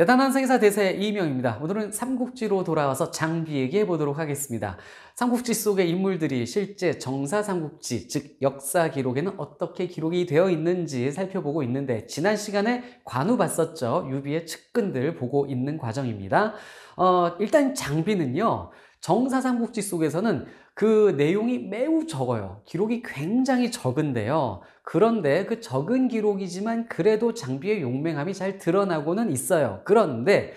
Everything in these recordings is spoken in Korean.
대단한 생사 대세 이명입니다. 오늘은 삼국지로 돌아와서 장비 얘기해 보도록 하겠습니다. 삼국지 속의 인물들이 실제 정사 삼국지, 즉 역사 기록에는 어떻게 기록이 되어 있는지 살펴보고 있는데, 지난 시간에 관우 봤었죠. 유비의 측근들 보고 있는 과정입니다. 일단 장비는요, 정사 삼국지 속에서는 그 내용이 매우 적어요. 기록이 굉장히 적은데요. 그런데 그 적은 기록이지만 그래도 장비의 용맹함이 잘 드러나고는 있어요. 그런데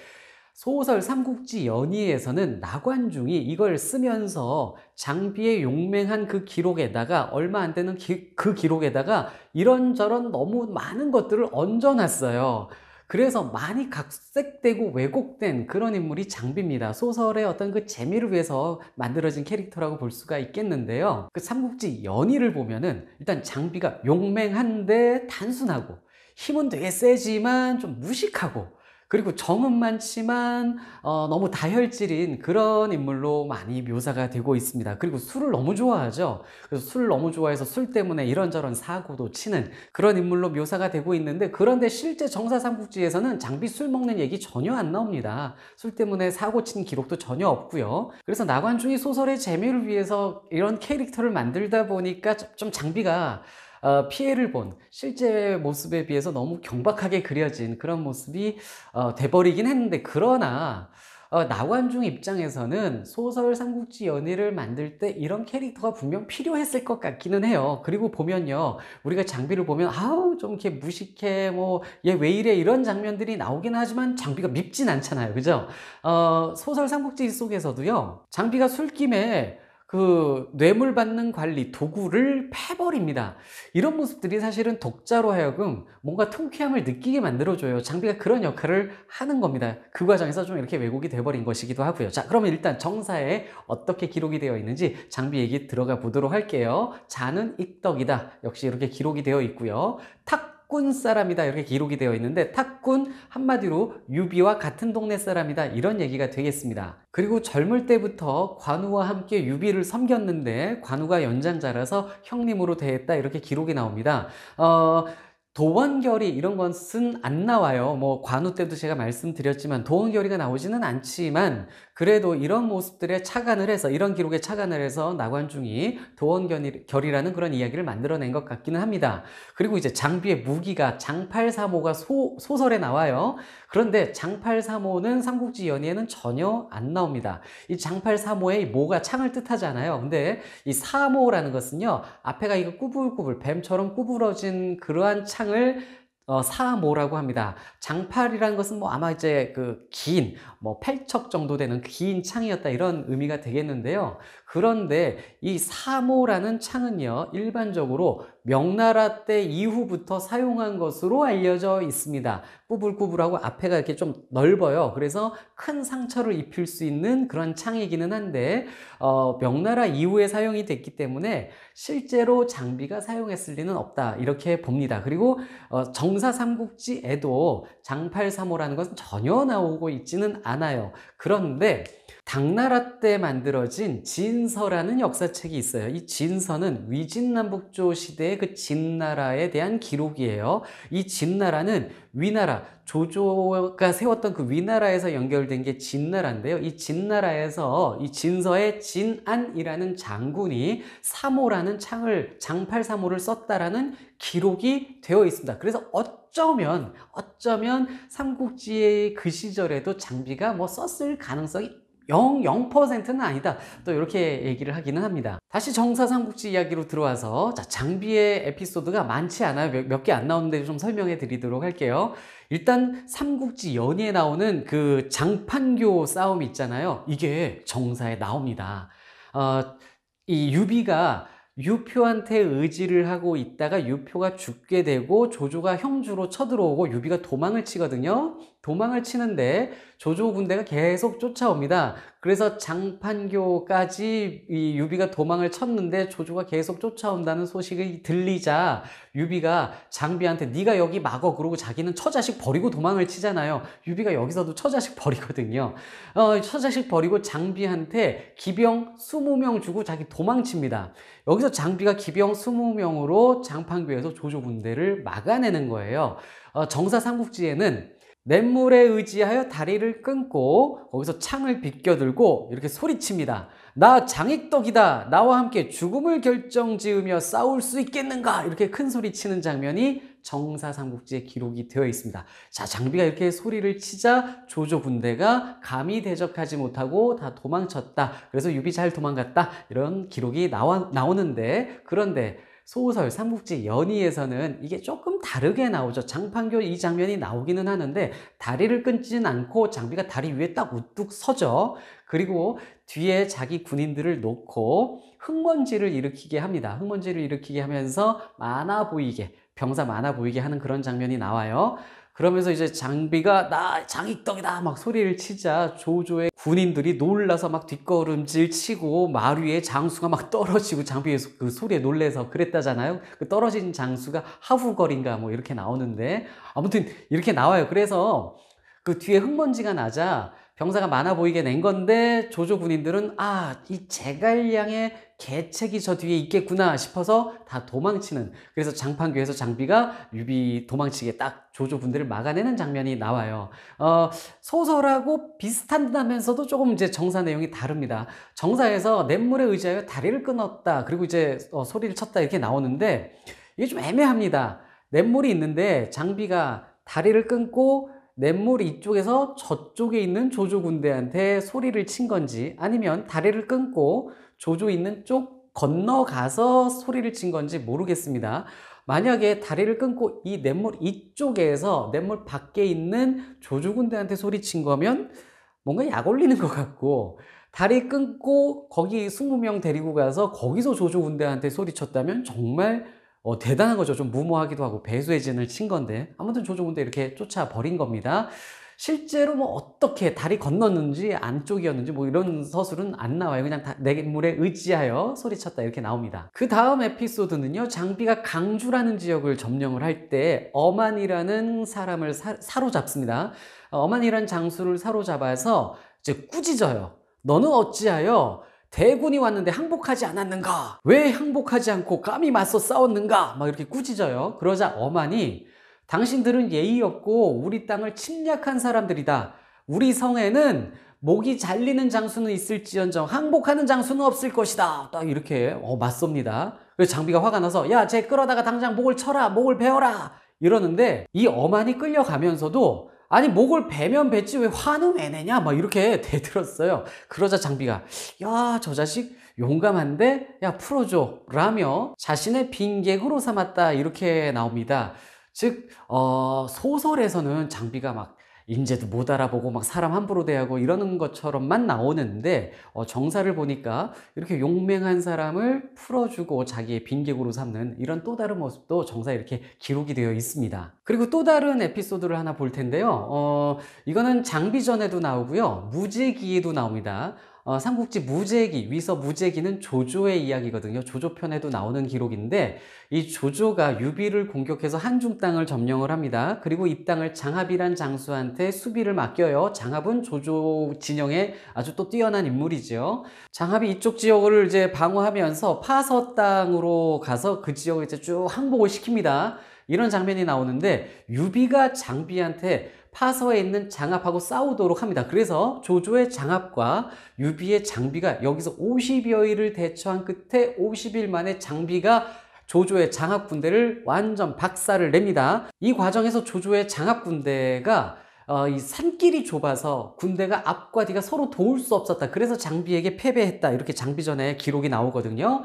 소설 삼국지 연의에서는 나관중이 이걸 쓰면서 장비의 용맹한 그 기록에다가 얼마 안 되는 그 기록에다가 이런저런 너무 많은 것들을 얹어놨어요. 그래서 많이 각색되고 왜곡된 그런 인물이 장비입니다. 소설의 어떤 그 재미를 위해서 만들어진 캐릭터라고 볼 수가 있겠는데요. 그 삼국지 연의를 보면은 일단 장비가 용맹한데 단순하고, 힘은 되게 세지만 좀 무식하고, 그리고 정은 많지만 너무 다혈질인 그런 인물로 많이 묘사가 되고 있습니다. 그리고 술을 너무 좋아하죠. 그래서 술을 너무 좋아해서 술 때문에 이런저런 사고도 치는 그런 인물로 묘사가 되고 있는데, 그런데 실제 정사 삼국지에서는 장비 술 먹는 얘기 전혀 안 나옵니다. 술 때문에 사고 친 기록도 전혀 없고요. 그래서 나관중이 소설의 재미를 위해서 이런 캐릭터를 만들다 보니까 좀 장비가 피해를 본 실제 모습에 비해서 너무 경박하게 그려진 그런 모습이 돼버리긴 했는데, 그러나 나관중 입장에서는 소설 삼국지 연의를 만들 때 이런 캐릭터가 분명 필요했을 것 같기는 해요. 그리고 보면요, 우리가 장비를 보면 아우 좀 이렇게 무식해, 뭐 얘 왜 이래, 이런 장면들이 나오긴 하지만 장비가 밉진 않잖아요, 그죠? 소설 삼국지 속에서도요, 장비가 술김에 그 뇌물 받는 관리 도구를 패버립니다. 이런 모습들이 사실은 독자로 하여금 뭔가 통쾌함을 느끼게 만들어줘요. 장비가 그런 역할을 하는 겁니다. 그 과정에서 좀 이렇게 왜곡이 돼버린 것이기도 하고요. 자, 그러면 일단 정사에 어떻게 기록이 되어 있는지 장비 얘기 들어가 보도록 할게요. 자는 익덕이다. 역시 이렇게 기록이 되어 있고요. 탁군 사람이다, 이렇게 기록이 되어 있는데, 탁군 한마디로 유비와 같은 동네 사람이다, 이런 얘기가 되겠습니다. 그리고 젊을 때부터 관우와 함께 유비를 섬겼는데 관우가 연장자라서 형님으로 대했다, 이렇게 기록이 나옵니다. 도원결이 이런 것은 안 나와요. 뭐 관우 때도 제가 말씀드렸지만 도원결이가 나오지는 않지만, 그래도 이런 모습들에 착안을 해서, 이런 기록에 착안을 해서 나관중이 도원결이라는 그런 이야기를 만들어낸 것 같기는 합니다. 그리고 이제 장비의 무기가 장팔사모가 소설에 나와요. 그런데 장팔사모는 삼국지 연의에는 전혀 안 나옵니다. 이 장팔사모의 모가 창을 뜻하잖아요. 근데 이 사모라는 것은요, 앞에가 이거 꾸불꾸불 뱀처럼 구부러진 그러한 창을 사모라고 합니다. 장팔이라는 것은 뭐 아마 이제 그 긴, 뭐 8척 정도 되는 긴 창이었다, 이런 의미가 되겠는데요. 그런데 이 사모라는 창은요, 일반적으로 명나라 때 이후부터 사용한 것으로 알려져 있습니다. 꾸불꾸불하고 앞에가 이렇게 좀 넓어요. 그래서 큰 상처를 입힐 수 있는 그런 창이기는 한데, 명나라 이후에 사용이 됐기 때문에 실제로 장비가 사용했을 리는 없다, 이렇게 봅니다. 그리고 정사 삼국지에도 장팔사모라는 것은 전혀 나오고 있지는 않아요. 그런데 당나라 때 만들어진 진서라는 역사책이 있어요. 이 진서는 위진남북조 시대의 그 진나라에 대한 기록이에요. 이 진나라는 위나라, 조조가 세웠던 그 위나라에서 연결된 게 진나라인데요. 이 진나라에서 이 진서의 진안이라는 장군이 사모라는 창을, 장팔사모를 썼다라는 기록이 되어 있습니다. 그래서 어쩌면 삼국지의 그 시절에도 장비가 뭐 썼을 가능성이 0%는 아니다, 또 이렇게 얘기를 하기는 합니다. 다시 정사 삼국지 이야기로 들어와서, 자, 장비의 에피소드가 많지 않아요. 몇 개 안 나오는데 좀 설명해 드리도록 할게요. 일단 삼국지 연의에 나오는 그 장판교 싸움 있잖아요. 이게 정사에 나옵니다. 이 유비가 유표한테 의지를 하고 있다가 유표가 죽게 되고 조조가 형주로 쳐들어오고 유비가 도망을 치거든요. 도망을 치는데 조조 군대가 계속 쫓아옵니다. 그래서 장판교까지 이 유비가 도망을 쳤는데 조조가 계속 쫓아온다는 소식이 들리자 유비가 장비한테 네가 여기 막어, 그러고 자기는 처자식 버리고 도망을 치잖아요. 유비가 여기서도 처자식 버리거든요. 처자식 버리고 장비한테 기병 20명 주고 자기 도망칩니다. 여기서 장비가 기병 20명으로 장판교에서 조조 군대를 막아내는 거예요. 정사 삼국지에는 냇물에 의지하여 다리를 끊고 거기서 창을 비껴들고 이렇게 소리칩니다. 나 장익덕이다. 나와 함께 죽음을 결정지으며 싸울 수 있겠는가? 이렇게 큰 소리 치는 장면이 정사삼국지에 기록이 되어 있습니다. 자, 장비가 이렇게 소리를 치자 조조 군대가 감히 대적하지 못하고 다 도망쳤다. 그래서 유비 잘 도망갔다. 이런 기록이 나오는데, 그런데 소설 삼국지 연의에서는 이게 조금 다르게 나오죠. 장판교 이 장면이 나오기는 하는데 다리를 끊지는 않고 장비가 다리 위에 딱 우뚝 서죠. 그리고 뒤에 자기 군인들을 놓고 흙먼지를 일으키게 합니다. 흙먼지를 일으키게 하면서 많아 보이게, 병사 많아 보이게 하는 그런 장면이 나와요. 그러면서 이제 장비가 나 장익덕이다 막 소리를 치자 조조의 군인들이 놀라서 막 뒷걸음질 치고 말 위에 장수가 막 떨어지고 장비의 그 소리에 놀래서 그랬다잖아요. 그 떨어진 장수가 하후걸인가 뭐 이렇게 나오는데 아무튼 이렇게 나와요. 그래서 그 뒤에 흙먼지가 나자 병사가 많아 보이게 낸 건데 조조 군인들은 아, 이 제갈량의 계책이 저 뒤에 있겠구나 싶어서 다 도망치는, 그래서 장판교에서 장비가 유비 도망치게 딱 조조 군대를 막아내는 장면이 나와요. 소설하고 비슷한다면서도 조금 이제 정사 내용이 다릅니다. 정사에서 냇물에 의지하여 다리를 끊었다 그리고 이제 소리를 쳤다 이렇게 나오는데 이게 좀 애매합니다. 냇물이 있는데 장비가 다리를 끊고 냇물 이쪽에서 저쪽에 있는 조조 군대한테 소리를 친 건지 아니면 다리를 끊고 조조 있는 쪽 건너가서 소리를 친 건지 모르겠습니다. 만약에 다리를 끊고 이 냇물 이쪽에서 냇물 밖에 있는 조조 군대한테 소리친 거면 뭔가 약 올리는 것 같고, 다리 끊고 거기 20명 데리고 가서 거기서 조조 군대한테 소리쳤다면 정말 대단한 거죠. 좀 무모하기도 하고 배수의 진을 친 건데 아무튼 조조 군대 이렇게 쫓아버린 겁니다. 실제로 뭐 어떻게 다리 건넜는지 안쪽이었는지 뭐 이런 서술은 안 나와요. 그냥 냇물에 의지하여 소리쳤다 이렇게 나옵니다. 그 다음 에피소드는요, 장비가 강주라는 지역을 점령을 할 때 어만이라는 사람을 사로잡습니다. 어만이라는 장수를 사로잡아서 이제 꾸짖어요. 너는 어찌하여 대군이 왔는데 항복하지 않았는가? 왜 항복하지 않고 감히 맞서 싸웠는가? 막 이렇게 꾸짖어요. 그러자 어만이 당신들은 예의 없고 우리 땅을 침략한 사람들이다. 우리 성에는 목이 잘리는 장수는 있을지언정 항복하는 장수는 없을 것이다. 딱 이렇게 맞섭니다. 그래서 장비가 화가 나서 야, 쟤 끌어다가 당장 목을 쳐라, 목을 베어라 이러는데 이 어만이 끌려가면서도 아니 목을 베면 뱉지 왜 화는 왜 내냐 막 이렇게 대들었어요. 그러자 장비가 야, 저 자식 용감한데 야 풀어줘 라며 자신의 빈객으로 삼았다 이렇게 나옵니다. 즉 소설에서는 장비가 막 인재도 못 알아보고 막 사람 함부로 대하고 이러는 것처럼만 나오는데 정사를 보니까 이렇게 용맹한 사람을 풀어주고 자기의 빈객으로 삼는 이런 또 다른 모습도 정사에 이렇게 기록이 되어 있습니다. 그리고 또 다른 에피소드를 하나 볼 텐데요. 이거는 장비전에도 나오고요, 무제기에도 나옵니다. 삼국지 무제기, 위서 무제기는 조조의 이야기거든요. 조조편에도 나오는 기록인데 이 조조가 유비를 공격해서 한중 땅을 점령을 합니다. 그리고 이 땅을 장합이란 장수한테 수비를 맡겨요. 장합은 조조 진영에 아주 또 뛰어난 인물이죠. 장합이 이쪽 지역을 이제 방어하면서 파서 땅으로 가서 그 지역을 이제 쭉 항복을 시킵니다. 이런 장면이 나오는데 유비가 장비한테 파서에 있는 장합하고 싸우도록 합니다. 그래서 조조의 장합과 유비의 장비가 여기서 50여일을 대처한 끝에 50일 만에 장비가 조조의 장합 군대를 완전 박살을 냅니다. 이 과정에서 조조의 장합 군대가 이 산길이 좁아서 군대가 앞과 뒤가 서로 도울 수 없었다. 그래서 장비에게 패배했다. 이렇게 장비전에 기록이 나오거든요.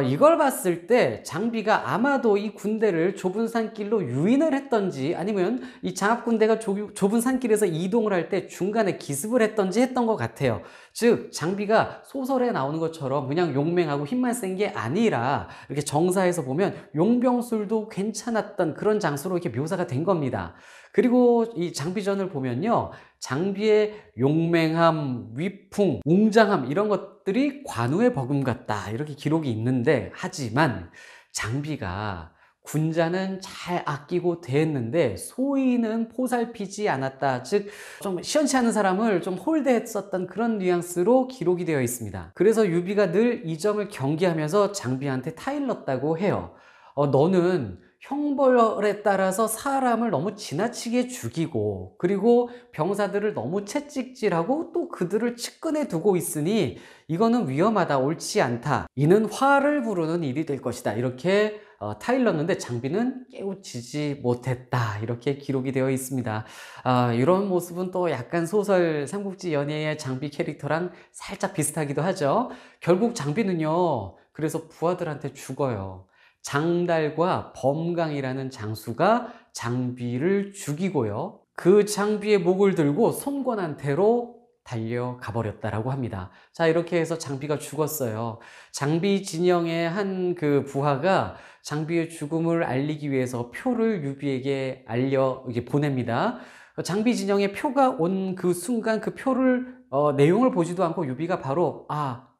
이걸 봤을 때 장비가 아마도 이 군대를 좁은 산길로 유인을 했던지 아니면 이 장합군대가 좁은 산길에서 이동을 할 때 중간에 기습을 했던지 했던 것 같아요. 즉 장비가 소설에 나오는 것처럼 그냥 용맹하고 힘만 센 게 아니라 이렇게 정사에서 보면 용병술도 괜찮았던 그런 장수로 이렇게 묘사가 된 겁니다. 그리고 이 장비전을 보면요, 장비의 용맹함, 위풍, 웅장함 이런 것들이 관우의 버금 같다 이렇게 기록이 있는데, 하지만 장비가 군자는 잘 아끼고 대했는데 소인은 포살피지 않았다. 즉 좀 시원치 않은 사람을 좀 홀대했었던 그런 뉘앙스로 기록이 되어 있습니다. 그래서 유비가 늘 이 점을 경계하면서 장비한테 타일렀다고 해요. 너는 형벌에 따라서 사람을 너무 지나치게 죽이고 그리고 병사들을 너무 채찍질하고 또 그들을 측근에 두고 있으니 이거는 위험하다, 옳지 않다. 이는 화를 부르는 일이 될 것이다. 이렇게 타일렀는데 장비는 깨우치지 못했다. 이렇게 기록이 되어 있습니다. 이런 모습은 또 약간 소설 삼국지 연예의 장비 캐릭터랑 살짝 비슷하기도 하죠. 결국 장비는요, 그래서 부하들한테 죽어요. 장달과 범강이라는 장수가 장비를 죽이고요. 그 장비의 목을 들고 손권한테로 달려가 버렸다라고 합니다. 자, 이렇게 해서 장비가 죽었어요. 장비 진영의 한 그 부하가 장비의 죽음을 알리기 위해서 표를 유비에게 이게 보냅니다. 장비 진영에 표가 온 그 순간 그 표를 내용을 보지도 않고 유비가 바로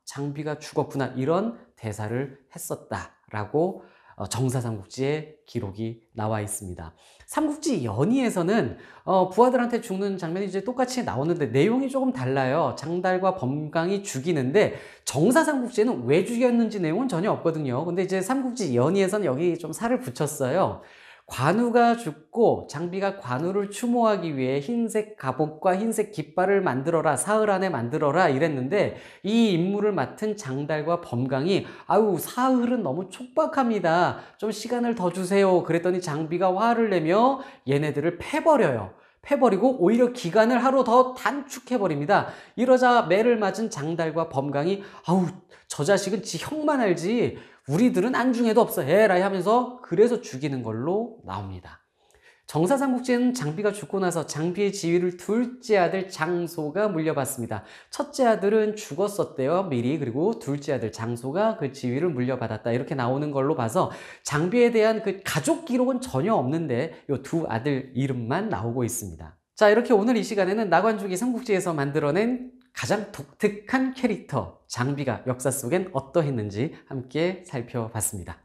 장비가 죽었구나 이런 대사를 했었다라고 정사삼국지에 기록이 나와 있습니다. 삼국지 연의에서는 부하들한테 죽는 장면이 이제 똑같이 나오는데 내용이 조금 달라요. 장달과 범강이 죽이는데 정사삼국지에는 왜 죽였는지 내용은 전혀 없거든요. 근데 이제 삼국지 연의에서는 여기 좀 살을 붙였어요. 관우가 죽고 장비가 관우를 추모하기 위해 흰색 갑옷과 흰색 깃발을 만들어라, 사흘 안에 만들어라 이랬는데 이 임무를 맡은 장달과 범강이 아유 사흘은 너무 촉박합니다. 좀 시간을 더 주세요. 그랬더니 장비가 화를 내며 얘네들을 패버려요. 패버리고 오히려 기간을 하루 더 단축해버립니다. 이러자 매를 맞은 장달과 범강이 아우 저 자식은 지 형만 알지 우리들은 안중에도 없어 에라이 하면서 그래서 죽이는 걸로 나옵니다. 정사삼국지에는 장비가 죽고 나서 장비의 지위를 둘째 아들 장소가 물려받습니다. 첫째 아들은 죽었었대요 미리. 그리고 둘째 아들 장소가 그 지위를 물려받았다 이렇게 나오는 걸로 봐서 장비에 대한 그 가족 기록은 전혀 없는데 이 두 아들 이름만 나오고 있습니다. 자, 이렇게 오늘 이 시간에는 나관주기 삼국지에서 만들어낸 가장 독특한 캐릭터 장비가 역사 속엔 어떠했는지 함께 살펴봤습니다.